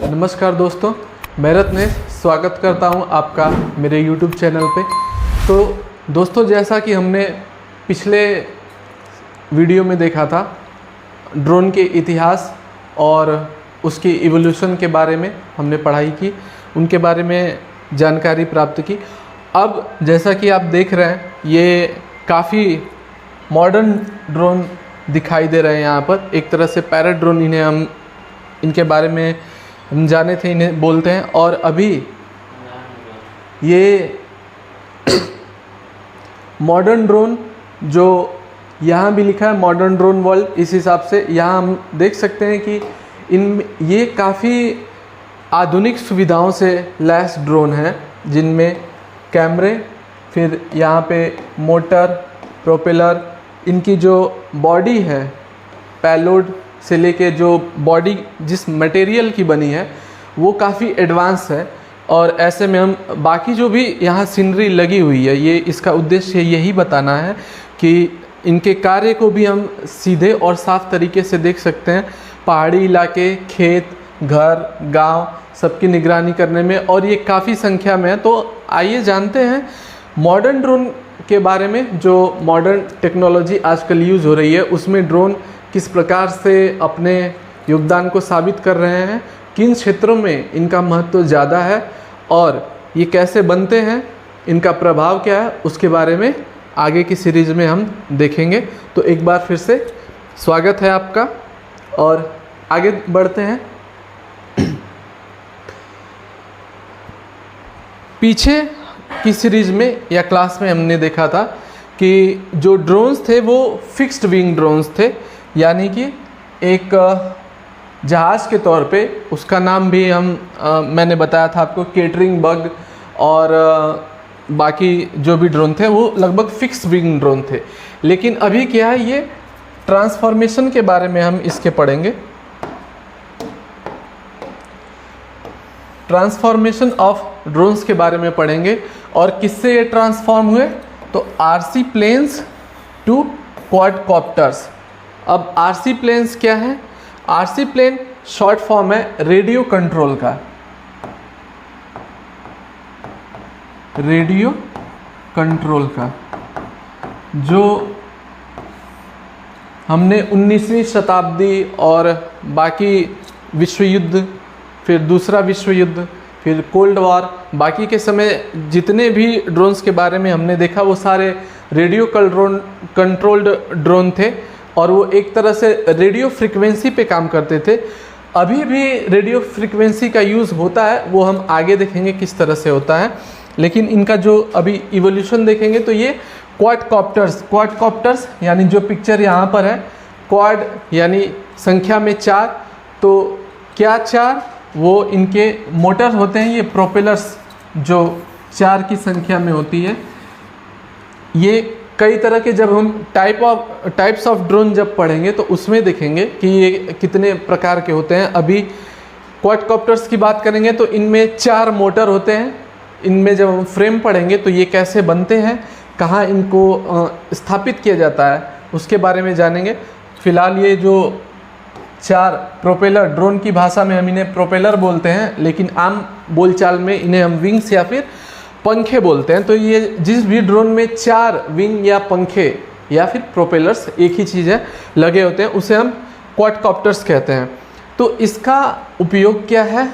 नमस्कार दोस्तों, मैं रत्नेश स्वागत करता हूं आपका मेरे YouTube चैनल पे। तो दोस्तों, जैसा कि हमने पिछले वीडियो में देखा था, ड्रोन के इतिहास और उसकी इवोल्यूशन के बारे में हमने पढ़ाई की, उनके बारे में जानकारी प्राप्त की। अब जैसा कि आप देख रहे हैं, ये काफ़ी मॉडर्न ड्रोन दिखाई दे रहे हैं यहाँ पर। एक तरह से पैरेट ड्रोन इन्हें हम इनके बारे में हम जाने थे, इन्हें बोलते हैं। और अभी ये मॉडर्न ड्रोन, जो यहाँ भी लिखा है मॉडर्न ड्रोन वर्ल्ड, इस हिसाब से यहाँ हम देख सकते हैं कि ये काफ़ी आधुनिक सुविधाओं से लैस ड्रोन हैं, जिनमें कैमरे, फिर यहाँ पे मोटर, प्रोपेलर, इनकी जो बॉडी है, पेलोड से लेके जो बॉडी जिस मटेरियल की बनी है वो काफ़ी एडवांस है। और ऐसे में हम बाकी जो भी यहाँ सीनरी लगी हुई है, ये इसका उद्देश्य यही बताना है कि इनके कार्य को भी हम सीधे और साफ तरीके से देख सकते हैं। पहाड़ी इलाके, खेत, घर, गांव, सबकी निगरानी करने में, और ये काफ़ी संख्या में है। तो आइए जानते हैं मॉडर्न ड्रोन के बारे में। जो मॉडर्न टेक्नोलॉजी आजकल यूज़ हो रही है, उसमें ड्रोन किस प्रकार से अपने योगदान को साबित कर रहे हैं, किन क्षेत्रों में इनका महत्व ज़्यादा है और ये कैसे बनते हैं, इनका प्रभाव क्या है, उसके बारे में आगे की सीरीज़ में हम देखेंगे। तो एक बार फिर से स्वागत है आपका और आगे बढ़ते हैं। पीछे की सीरीज़ में या क्लास में हमने देखा था कि जो ड्रोन्स थे वो फिक्स्ड विंग ड्रोन्स थे, यानी कि एक जहाज़ के तौर पे, उसका नाम भी मैंने बताया था आपको, केटरिंग बग, और बाकी जो भी ड्रोन थे वो लगभग फिक्स विंग ड्रोन थे। लेकिन अभी क्या है, ये ट्रांसफॉर्मेशन के बारे में हम इसके पढ़ेंगे। ट्रांसफॉर्मेशन ऑफ ड्रोन्स के बारे में पढ़ेंगे। और किससे ये ट्रांसफॉर्म हुए, तो आरसी प्लेन्स टू क्वाडकॉप्टर्स। अब आरसी प्लेन्स क्या है? आरसी प्लेन शॉर्ट फॉर्म है रेडियो कंट्रोल का। रेडियो कंट्रोल का, जो हमने 19वीं शताब्दी और बाकी विश्व युद्ध, फिर दूसरा विश्व युद्ध, फिर कोल्ड वॉर, बाकी के समय जितने भी ड्रोन्स के बारे में हमने देखा, वो सारे रेडियो कंट्रोल्ड ड्रोन थे और वो एक तरह से रेडियो फ्रिक्वेंसी पे काम करते थे। अभी भी रेडियो फ्रिक्वेंसी का यूज़ होता है, वो हम आगे देखेंगे किस तरह से होता है। लेकिन इनका जो अभी इवोल्यूशन देखेंगे, तो ये क्वाडकॉप्टर्स यानी जो पिक्चर यहाँ पर है, क्वाड यानी संख्या में 4। तो क्या 4? वो इनके मोटर होते हैं, ये प्रोपेलर्स जो 4 की संख्या में होती है। ये कई तरह के, जब हम टाइप्स ऑफ ड्रोन जब पढ़ेंगे तो उसमें देखेंगे कि ये कितने प्रकार के होते हैं। अभी क्वाडकॉप्टर्स की बात करेंगे तो इनमें 4 मोटर होते हैं। इनमें जब हम फ्रेम पढ़ेंगे तो ये कैसे बनते हैं, कहाँ इनको स्थापित किया जाता है, उसके बारे में जानेंगे। फिलहाल ये जो 4 प्रोपेलर, ड्रोन की भाषा में हम इन्हें प्रोपेलर बोलते हैं, लेकिन आम बोलचाल में इन्हें हम विंग्स या फिर पंखे बोलते हैं। तो ये जिस भी ड्रोन में 4 विंग या पंखे या फिर प्रोपेलर्स, एक ही चीज़ है, लगे होते हैं, उसे हम क्वाडकॉप्टर्स कहते हैं। तो इसका उपयोग क्या है,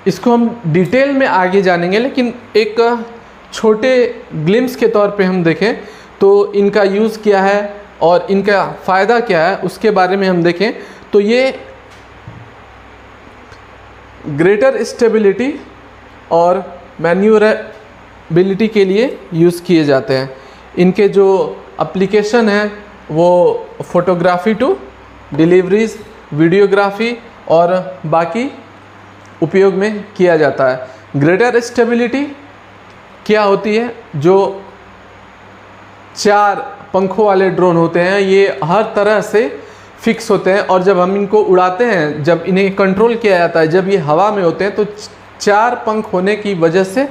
इसको हम डिटेल में आगे जानेंगे। लेकिन एक छोटे ग्लिम्स के तौर पे हम देखें तो इनका यूज़ क्या है और इनका फ़ायदा क्या है, उसके बारे में हम देखें तो ये ग्रेटर स्टेबिलिटी और मैन्यूवरेबिलिटी के लिए यूज़ किए जाते हैं। इनके जो एप्लीकेशन है वो फोटोग्राफी टू डिलीवरीज, वीडियोग्राफी और बाकी उपयोग में किया जाता है। ग्रेटर स्टेबिलिटी क्या होती है? जो 4 पंखों वाले ड्रोन होते हैं, ये हर तरह से फिक्स होते हैं और जब हम इनको उड़ाते हैं, जब इन्हें कंट्रोल किया जाता है, जब ये हवा में होते हैं, तो 4 पंख होने की वजह से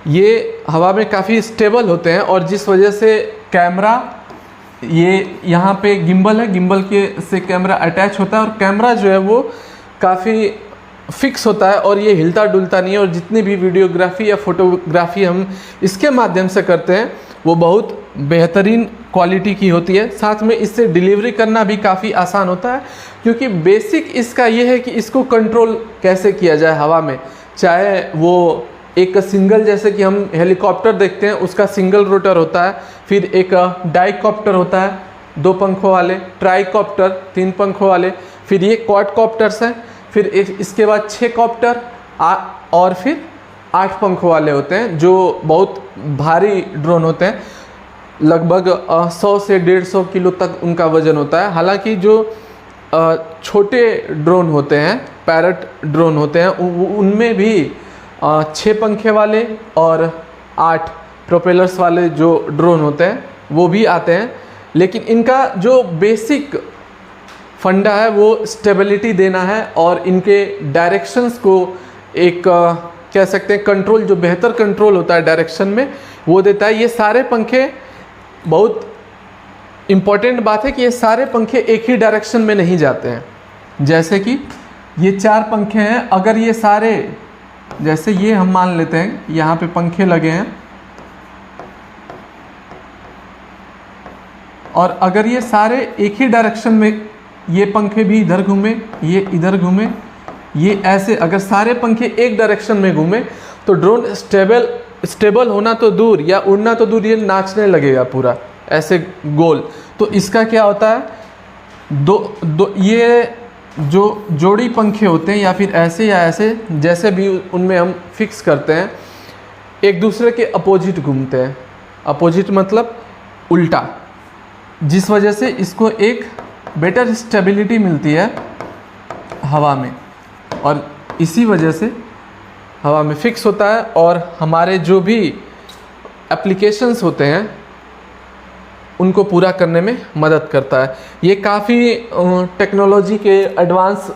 ये हवा में काफ़ी स्टेबल होते हैं। और जिस वजह से कैमरा, ये यहाँ पे गिम्बल है, गिम्बल के से कैमरा अटैच होता है और कैमरा जो है वो काफ़ी फिक्स होता है और ये हिलता डुलता नहीं है, और जितनी भी वीडियोग्राफी या फोटोग्राफी हम इसके माध्यम से करते हैं वो बहुत बेहतरीन क्वालिटी की होती है। साथ में इससे डिलीवरी करना भी काफ़ी आसान होता है, क्योंकि बेसिक इसका ये है कि इसको कंट्रोल कैसे किया जाए हवा में। चाहे वो एक सिंगल, जैसे कि हम हेलीकॉप्टर देखते हैं उसका सिंगल रोटर होता है, फिर एक डाइकॉप्टर होता है 2 पंखों वाले, ट्राइकॉप्टर 3 पंखों वाले, फिर ये क्वाडकॉप्टर्स हैं, फिर इसके बाद 6 कॉप्टर और फिर 8 पंखों वाले होते हैं जो बहुत भारी ड्रोन होते हैं। लगभग 100 से 150 किलो तक उनका वज़न होता है। हालांकि जो छोटे ड्रोन होते हैं, पैरट ड्रोन होते हैं, उनमें भी 6 पंखे वाले और 8 प्रोपेलर्स वाले जो ड्रोन होते हैं वो भी आते हैं। लेकिन इनका जो बेसिक फंडा है वो स्टेबिलिटी देना है और इनके डायरेक्शंस को एक कह सकते हैं कंट्रोल, जो बेहतर कंट्रोल होता है डायरेक्शन में वो देता है। ये सारे पंखे, बहुत इम्पॉर्टेंट बात है कि ये सारे पंखे एक ही डायरेक्शन में नहीं जाते हैं। जैसे कि ये 4 पंखे हैं, अगर ये सारे, जैसे ये हम मान लेते हैं यहाँ पे पंखे लगे हैं, और अगर ये सारे एक ही डायरेक्शन में, ये पंखे भी इधर घूमे, ये इधर घूमे, ये ऐसे, अगर सारे पंखे एक डायरेक्शन में घूमे तो ड्रोन स्टेबल होना तो दूर या उड़ना तो दूर, ये नाचने लगेगा पूरा ऐसे गोल। तो इसका क्या होता है, दो ये जो जोड़ी पंखे होते हैं या फिर ऐसे या ऐसे, जैसे भी उनमें हम फिक्स करते हैं, एक दूसरे के अपोजिट घूमते हैं। अपोजिट मतलब उल्टा, जिस वजह से इसको एक बेटर स्टेबिलिटी मिलती है हवा में, और इसी वजह से हवा में फिक्स होता है और हमारे जो भी एप्लीकेशंस होते हैं उनको पूरा करने में मदद करता है। ये काफ़ी टेक्नोलॉजी के एडवांस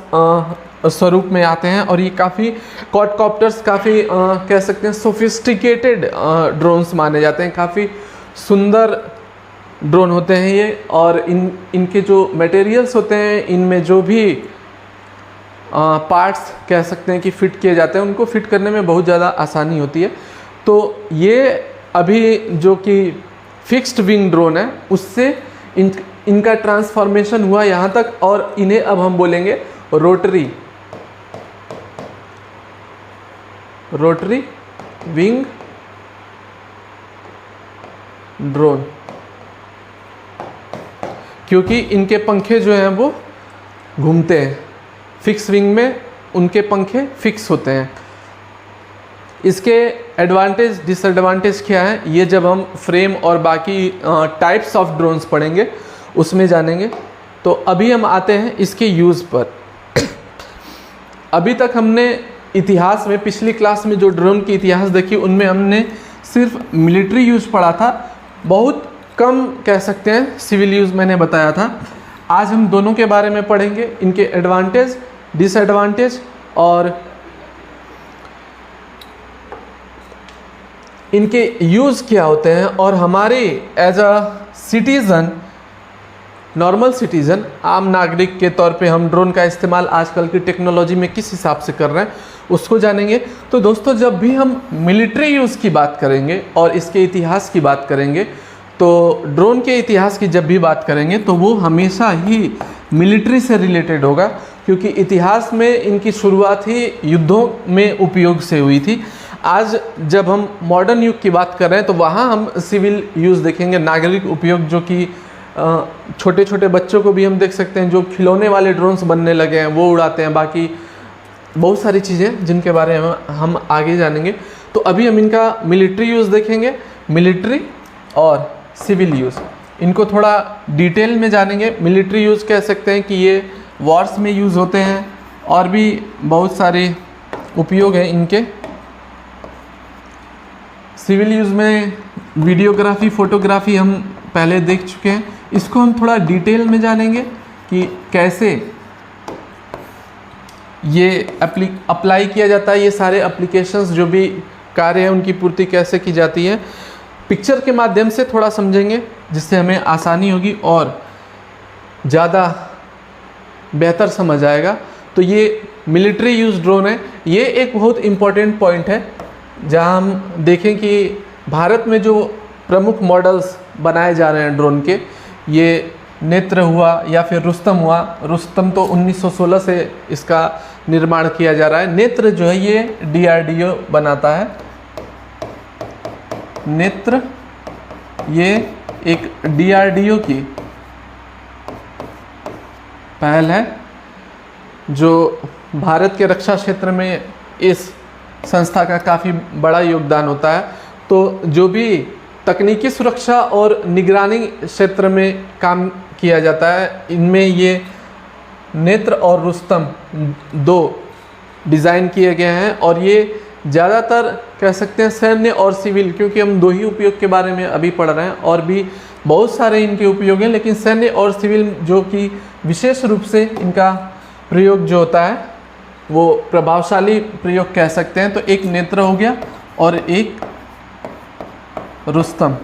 स्वरूप में आते हैं और ये काफ़ी क्वाडकॉप्टर्स काफ़ी कह सकते हैं सोफिस्टिकेटेड ड्रोन्स माने जाते हैं। काफ़ी सुंदर ड्रोन होते हैं ये, और इनके जो मटेरियल्स होते हैं, इनमें जो भी पार्ट्स कह सकते हैं कि फिट किए जाते हैं, उनको फिट करने में बहुत ज़्यादा आसानी होती है। तो ये अभी जो कि फिक्स्ड विंग ड्रोन है, उससे इनका ट्रांसफॉर्मेशन हुआ यहाँ तक, और इन्हें अब हम बोलेंगे रोटरी विंग ड्रोन, क्योंकि इनके पंखे जो हैं वो घूमते हैं। फिक्स विंग में उनके पंखे फिक्स होते हैं। इसके एडवांटेज डिसएडवांटेज क्या है, ये जब हम फ्रेम और बाकी टाइप्स ऑफ ड्रोन्स पढ़ेंगे उसमें जानेंगे। तो अभी हम आते हैं इसके यूज़ पर। अभी तक हमने इतिहास में, पिछली क्लास में जो ड्रोन की इतिहास देखी, उनमें हमने सिर्फ मिलिट्री यूज़ पढ़ा था, बहुत कम कह सकते हैं सिविल यूज़ मैंने बताया था। आज हम दोनों के बारे में पढ़ेंगे, इनके एडवांटेज डिसएडवांटेज और इनके यूज़ क्या होते हैं, और हमारे as a citizen, normal citizen, आम नागरिक के तौर पे हम ड्रोन का इस्तेमाल आजकल की टेक्नोलॉजी में किस हिसाब से कर रहे हैं उसको जानेंगे। तो दोस्तों, जब भी हम मिलिट्री यूज़ की बात करेंगे और इसके इतिहास की बात करेंगे, तो ड्रोन के इतिहास की जब भी बात करेंगे तो वो हमेशा ही मिलिट्री से रिलेटेड होगा, क्योंकि इतिहास में इनकी शुरुआत ही युद्धों में उपयोग से हुई थी। आज जब हम मॉडर्न युग की बात कर रहे हैं तो वहाँ हम सिविल यूज़ देखेंगे, नागरिक उपयोग, जो कि छोटे छोटे बच्चों को भी हम देख सकते हैं जो खिलौने वाले ड्रोन्स बनने लगे हैं वो उड़ाते हैं। बाकी बहुत सारी चीज़ें जिनके बारे में हम आगे जानेंगे। तो अभी हम इनका मिलिट्री यूज़ देखेंगे, मिलिट्री और सिविल यूज़, इनको थोड़ा डिटेल में जानेंगे। मिलिट्री यूज़ कह सकते हैं कि ये वॉर्स में यूज़ होते हैं, और भी बहुत सारे उपयोग हैं इनके। सिविल यूज़ में वीडियोग्राफी, फोटोग्राफी हम पहले देख चुके हैं, इसको हम थोड़ा डिटेल में जानेंगे कि कैसे ये अप्लाई किया जाता है। ये सारे एप्लीकेशंस जो भी कार्य हैं उनकी पूर्ति कैसे की जाती है, पिक्चर के माध्यम से थोड़ा समझेंगे, जिससे हमें आसानी होगी और ज़्यादा बेहतर समझ आएगा। तो ये मिलिट्री यूज ड्रोन है। ये एक बहुत इम्पॉर्टेंट पॉइंट है जहां हम देखें कि भारत में जो प्रमुख मॉडल्स बनाए जा रहे हैं ड्रोन के, ये नेत्र हुआ या फिर रुस्तम हुआ। रुस्तम तो 1916 से इसका निर्माण किया जा रहा है। नेत्र जो है ये DRDO बनाता है। नेत्र ये एक DRDO की पहल है जो भारत के रक्षा क्षेत्र में इस संस्था का काफ़ी बड़ा योगदान होता है। तो जो भी तकनीकी सुरक्षा और निगरानी क्षेत्र में काम किया जाता है, इनमें ये नेत्र और रुस्तम दो डिज़ाइन किए गए हैं। और ये ज़्यादातर कह सकते हैं सैन्य और सिविल, क्योंकि हम दो ही उपयोग के बारे में अभी पढ़ रहे हैं, और भी बहुत सारे इनके उपयोग हैं, लेकिन सैन्य और सिविल जो कि विशेष रूप से इनका प्रयोग जो होता है वो प्रभावशाली प्रयोग कह सकते हैं। तो एक नेत्र हो गया और एक रुस्तम।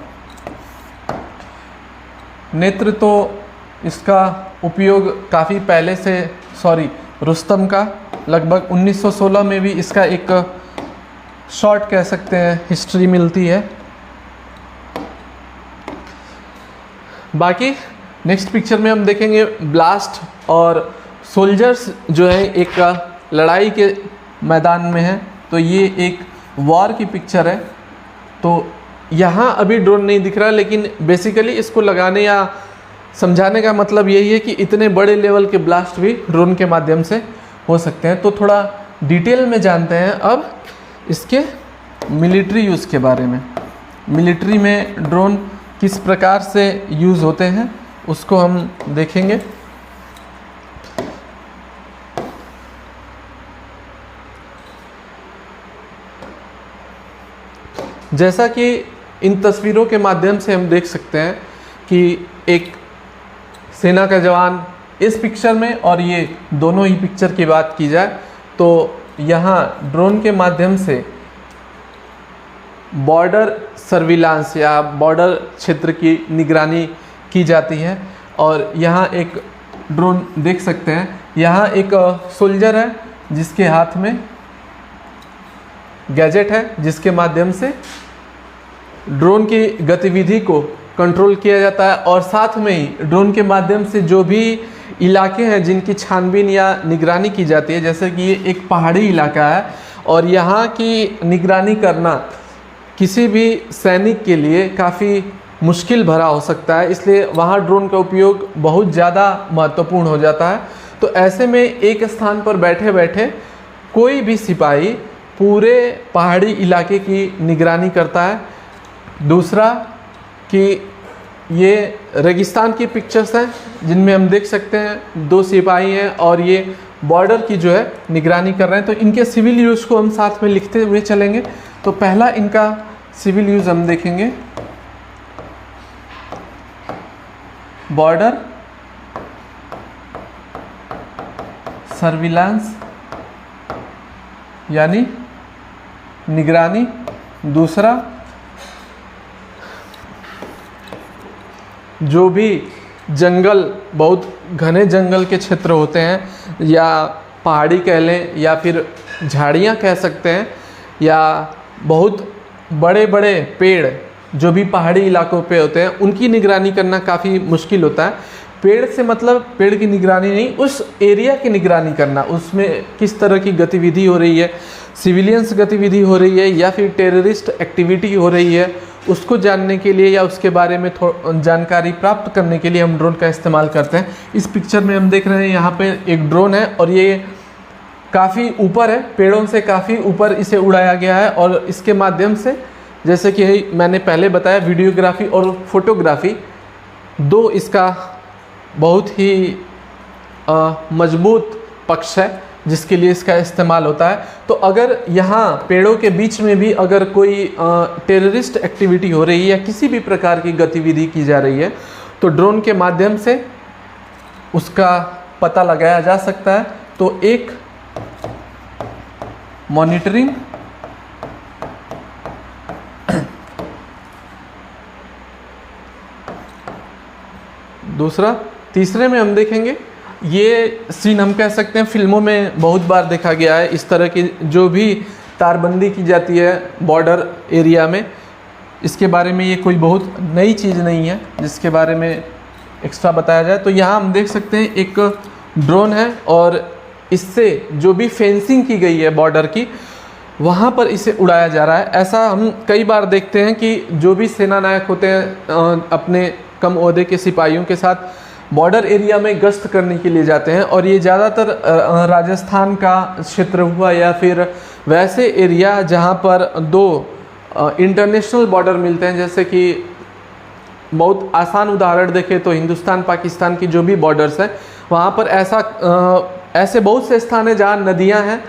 नेत्र तो इसका उपयोग काफ़ी पहले से, रुस्तम का लगभग 1916 में भी इसका एक शॉर्ट कह सकते हैं हिस्ट्री मिलती है। बाकी नेक्स्ट पिक्चर में हम देखेंगे ब्लास्ट और सोल्जर्स जो है एक लड़ाई के मैदान में है। तो ये एक वॉर की पिक्चर है। तो यहाँ अभी ड्रोन नहीं दिख रहा, लेकिन बेसिकली इसको लगाने या समझाने का मतलब यही है कि इतने बड़े लेवल के ब्लास्ट भी ड्रोन के माध्यम से हो सकते हैं। तो थोड़ा डिटेल में जानते हैं अब इसके मिलिट्री यूज़ के बारे में। मिलिट्री में ड्रोन किस प्रकार से यूज़ होते हैं उसको हम देखेंगे। जैसा कि इन तस्वीरों के माध्यम से हम देख सकते हैं कि एक सेना का जवान इस पिक्चर में, और ये दोनों ही पिक्चर की बात की जाए तो यहाँ ड्रोन के माध्यम से बॉर्डर सर्विलांस या बॉर्डर क्षेत्र की निगरानी की जाती है। और यहाँ एक ड्रोन देख सकते हैं, यहाँ एक सोल्जर है जिसके हाथ में गैजेट है जिसके माध्यम से ड्रोन की गतिविधि को कंट्रोल किया जाता है। और साथ में ही ड्रोन के माध्यम से जो भी इलाके हैं जिनकी छानबीन या निगरानी की जाती है, जैसे कि ये एक पहाड़ी इलाका है और यहाँ की निगरानी करना किसी भी सैनिक के लिए काफ़ी मुश्किल भरा हो सकता है, इसलिए वहाँ ड्रोन का उपयोग बहुत ज़्यादा महत्वपूर्ण हो जाता है। तो ऐसे में एक स्थान पर बैठे बैठे कोई भी सिपाही पूरे पहाड़ी इलाके की निगरानी करता है। दूसरा कि ये रेगिस्तान की पिक्चर्स हैं जिनमें हम देख सकते हैं दो सिपाही हैं और ये बॉर्डर की जो है निगरानी कर रहे हैं। तो इनके सिविल यूज़ को हम साथ में लिखते हुए चलेंगे। तो पहला इनका सिविल यूज़ हम देखेंगे, बॉर्डर सर्विलांस यानी निगरानी। दूसरा, जो भी जंगल, बहुत घने जंगल के क्षेत्र होते हैं या पहाड़ी कह लें या फिर झाड़ियाँ कह सकते हैं, या बहुत बड़े बड़े पेड़ जो भी पहाड़ी इलाकों पे होते हैं, उनकी निगरानी करना काफ़ी मुश्किल होता है। पेड़ से मतलब पेड़ की निगरानी नहीं, उस एरिया की निगरानी करना, उसमें किस तरह की गतिविधि हो रही है, सिविलियंस गतिविधि हो रही है या फिर टेररिस्ट एक्टिविटी हो रही है, उसको जानने के लिए या उसके बारे में जानकारी प्राप्त करने के लिए हम ड्रोन का इस्तेमाल करते हैं। इस पिक्चर में हम देख रहे हैं यहाँ पे एक ड्रोन है और ये काफ़ी ऊपर है, पेड़ों से काफ़ी ऊपर इसे उड़ाया गया है। और इसके माध्यम से, जैसे कि मैंने पहले बताया, वीडियोग्राफी और फोटोग्राफी दो इसका बहुत ही मजबूत पक्ष है जिसके लिए इसका इस्तेमाल होता है। तो अगर यहाँ पेड़ों के बीच में भी अगर कोई टेररिस्ट एक्टिविटी हो रही है या किसी भी प्रकार की गतिविधि की जा रही है तो ड्रोन के माध्यम से उसका पता लगाया जा सकता है। तो एक मॉनिटरिंग, दूसरा, तीसरे में हम देखेंगे ये सीन हम कह सकते हैं फिल्मों में बहुत बार देखा गया है। इस तरह की जो भी तारबंदी की जाती है बॉर्डर एरिया में, इसके बारे में ये कोई बहुत नई चीज़ नहीं है जिसके बारे में एक्स्ट्रा बताया जाए। तो यहाँ हम देख सकते हैं एक ड्रोन है और इससे जो भी फेंसिंग की गई है बॉर्डर की, वहाँ पर इसे उड़ाया जा रहा है। ऐसा हम कई बार देखते हैं कि जो भी सेना नायक होते हैं अपने कम ओहदे के सिपाहियों के साथ बॉर्डर एरिया में गश्त करने के लिए जाते हैं, और ये ज़्यादातर राजस्थान का क्षेत्र हुआ या फिर वैसे एरिया जहाँ पर दो इंटरनेशनल बॉर्डर मिलते हैं। जैसे कि बहुत आसान उदाहरण देखें तो हिंदुस्तान पाकिस्तान की जो भी बॉर्डर्स हैं, वहाँ पर ऐसे बहुत से स्थान हैं जहाँ नदियाँ हैं।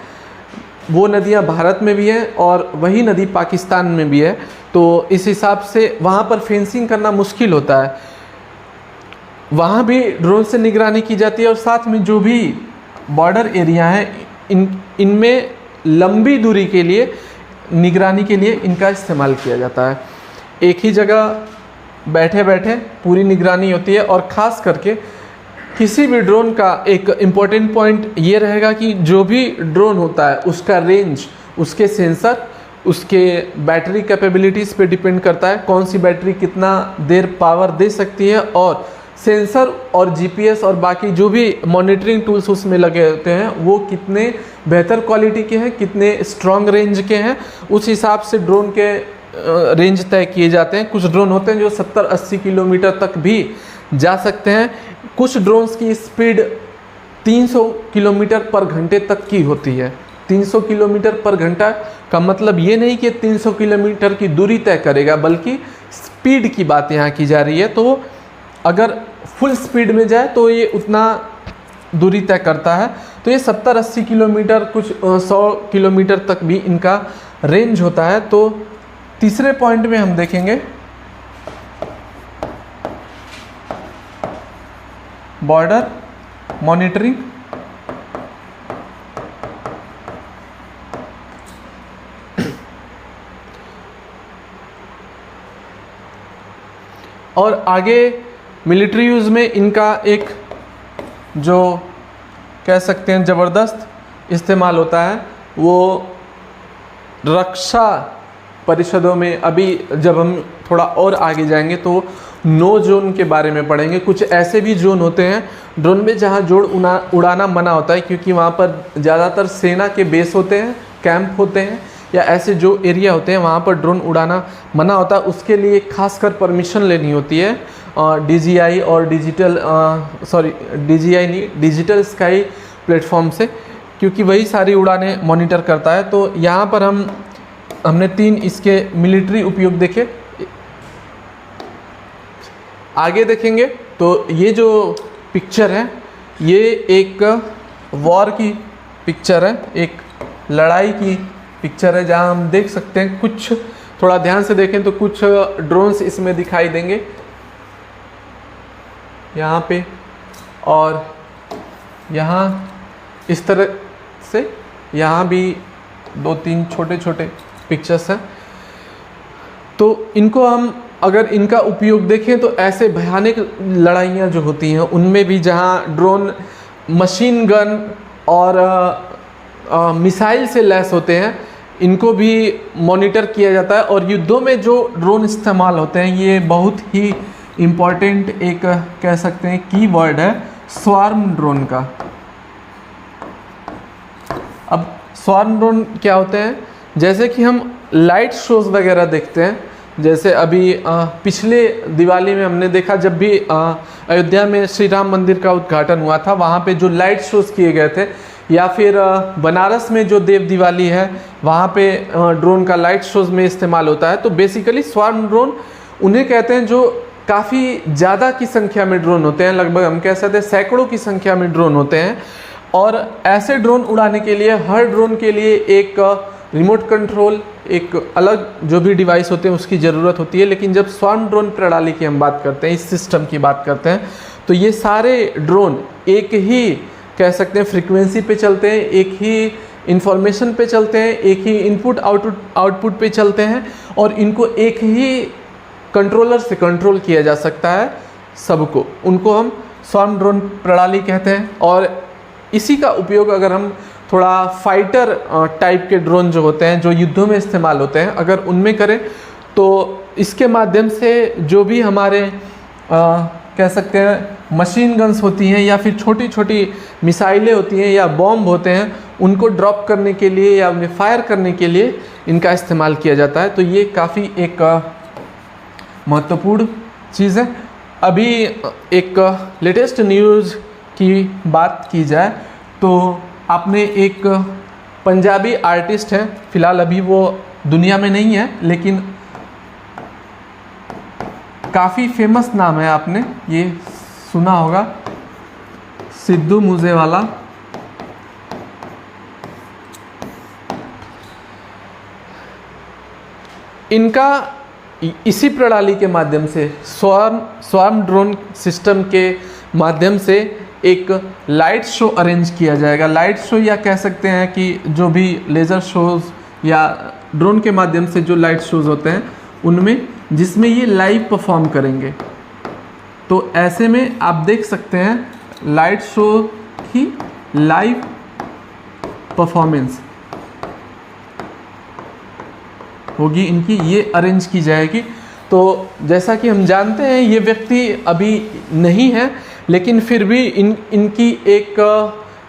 वो नदियाँ भारत में भी हैं और वही नदी पाकिस्तान में भी है। तो इस हिसाब से वहाँ पर फेंसिंग करना मुश्किल होता है। वहाँ भी ड्रोन से निगरानी की जाती है और साथ में जो भी बॉर्डर एरिया हैं इनमें लंबी दूरी के लिए निगरानी के लिए इनका इस्तेमाल किया जाता है। एक ही जगह बैठे बैठे पूरी निगरानी होती है। और ख़ास करके किसी भी ड्रोन का एक इम्पॉर्टेंट पॉइंट ये रहेगा कि जो भी ड्रोन होता है उसका रेंज, उसके सेंसर, उसके बैटरी कैपेबिलिटीज़ पे डिपेंड करता है। कौन सी बैटरी कितना देर पावर दे सकती है, और सेंसर और जीपीएस और बाकी जो भी मॉनिटरिंग टूल्स उसमें लगे होते हैं वो कितने बेहतर क्वालिटी के हैं, कितने स्ट्रॉन्ग रेंज के हैं, उस हिसाब से ड्रोन के रेंज तय किए जाते हैं। कुछ ड्रोन होते हैं जो 70-80 किलोमीटर तक भी जा सकते हैं। कुछ ड्रोन्स की स्पीड 300 किलोमीटर पर घंटे तक की होती है। 300 किलोमीटर पर घंटा का मतलब ये नहीं कि 300 किलोमीटर की दूरी तय करेगा, बल्कि स्पीड की बात यहाँ की जा रही है। तो अगर फुल स्पीड में जाए तो ये उतना दूरी तय करता है। तो ये 70-80 किलोमीटर, कुछ 100 किलोमीटर तक भी इनका रेंज होता है। तो तीसरे पॉइंट में हम देखेंगे बॉर्डर मॉनिटरिंग। और आगे मिलिट्री यूज़ में इनका एक जो कह सकते हैं ज़बरदस्त इस्तेमाल होता है, वो रक्षा परिषदों में। अभी जब हम थोड़ा और आगे जाएंगे तो नो जोन के बारे में पढ़ेंगे। कुछ ऐसे भी जोन होते हैं ड्रोन में जहां उड़ाना मना होता है, क्योंकि वहां पर ज़्यादातर सेना के बेस होते हैं, कैंप होते हैं, या ऐसे जो एरिया होते हैं वहां पर ड्रोन उड़ाना मना होता है। उसके लिए खासकर परमिशन लेनी होती है DJI और डिजिटल स्काई प्लेटफॉर्म से, क्योंकि वही सारी उड़ानें मॉनिटर करता है। तो यहाँ पर हमने 3 इसके मिलिट्री उपयोग देखे। आगे देखेंगे तो ये जो पिक्चर है ये एक वॉर की पिक्चर है, एक लड़ाई की पिक्चर है, जहां हम देख सकते हैं कुछ, थोड़ा ध्यान से देखें तो कुछ ड्रोन्स इसमें दिखाई देंगे यहाँ पे, और यहाँ इस तरह से यहाँ भी 2-3 छोटे छोटे पिक्चर्स हैं। तो इनको हम अगर इनका उपयोग देखें तो ऐसे भयानक लड़ाइयाँ जो होती हैं उनमें भी, जहाँ ड्रोन मशीन गन और मिसाइल से लैस होते हैं, इनको भी मॉनिटर किया जाता है। और युद्धों में जो ड्रोन इस्तेमाल होते हैं, ये बहुत ही इम्पॉर्टेंट एक कह सकते हैं कीवर्ड है स्वार्म ड्रोन का। अब स्वार्म ड्रोन क्या होते हैं? जैसे कि हम लाइट शोज़ वगैरह देखते हैं, जैसे अभी पिछले दिवाली में हमने देखा, जब भी अयोध्या में श्री राम मंदिर का उद्घाटन हुआ था, वहाँ पे जो लाइट शोज़ किए गए थे, या फिर बनारस में जो देव दिवाली है वहाँ पे ड्रोन का लाइट शोज़ में इस्तेमाल होता है। तो बेसिकली स्वार्म ड्रोन उन्हें कहते हैं जो काफ़ी ज़्यादा की संख्या में ड्रोन होते हैं, लगभग हम कह सकते हैं सैकड़ों की संख्या में ड्रोन होते हैं। और ऐसे ड्रोन उड़ाने के लिए हर ड्रोन के लिए एक रिमोट कंट्रोल, एक अलग जो भी डिवाइस होते हैं उसकी ज़रूरत होती है। लेकिन जब स्वार्म ड्रोन प्रणाली की हम बात करते हैं, इस सिस्टम की बात करते हैं, तो ये सारे ड्रोन एक ही कह सकते हैं फ्रीक्वेंसी पे चलते हैं, एक ही इंफॉर्मेशन पे चलते हैं, एक ही इनपुट आउटपुट पे चलते हैं, और इनको एक ही कंट्रोलर से कंट्रोल किया जा सकता है सबको। उनको हम स्वार्म ड्रोन प्रणाली कहते हैं। और इसी का उपयोग अगर हम थोड़ा फाइटर टाइप के ड्रोन जो होते हैं, जो युद्धों में इस्तेमाल होते हैं, अगर उनमें करें तो इसके माध्यम से जो भी हमारे कह सकते हैं मशीन गन्स होती हैं या फिर छोटी छोटी मिसाइलें होती हैं या बॉम्ब होते हैं, उनको ड्रॉप करने के लिए या उन्हें फायर करने के लिए इनका इस्तेमाल किया जाता है। तो ये काफ़ी एक महत्वपूर्ण चीज़ है। अभी एक लेटेस्ट न्यूज़ की बात की जाए तो आपने एक पंजाबी आर्टिस्ट हैं, फ़िलहाल अभी वो दुनिया में नहीं है, लेकिन काफ़ी फेमस नाम है, आपने ये सुना होगा, सिद्धू मूसेवाला। इनका इसी प्रणाली के माध्यम से स्वार्म ड्रोन सिस्टम के माध्यम से एक लाइट शो अरेंज किया जाएगा। लाइट शो या कह सकते हैं कि जो भी लेज़र शोज़ या ड्रोन के माध्यम से जो लाइट शोज़ होते हैं उनमें, जिसमें ये लाइव परफॉर्म करेंगे। तो ऐसे में आप देख सकते हैं लाइट शो की लाइव परफॉर्मेंस होगी इनकी, ये अरेंज की जाएगी। तो जैसा कि हम जानते हैं ये व्यक्ति अभी नहीं है, लेकिन फिर भी इनकी एक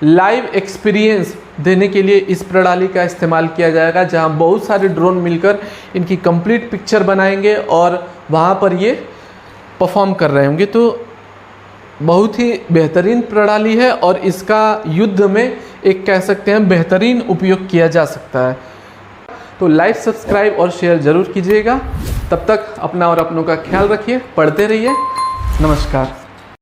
लाइव एक्सपीरियंस देने के लिए इस प्रणाली का इस्तेमाल किया जाएगा, जहां बहुत सारे ड्रोन मिलकर इनकी कंप्लीट पिक्चर बनाएंगे और वहां पर ये परफॉर्म कर रहे होंगे। तो बहुत ही बेहतरीन प्रणाली है और इसका युद्ध में एक कह सकते हैं बेहतरीन उपयोग किया जा सकता है। तो लाइक, सब्सक्राइब और शेयर ज़रूर कीजिएगा। तब तक अपना और अपनों का ख्याल रखिए, पढ़ते रहिए। नमस्कार।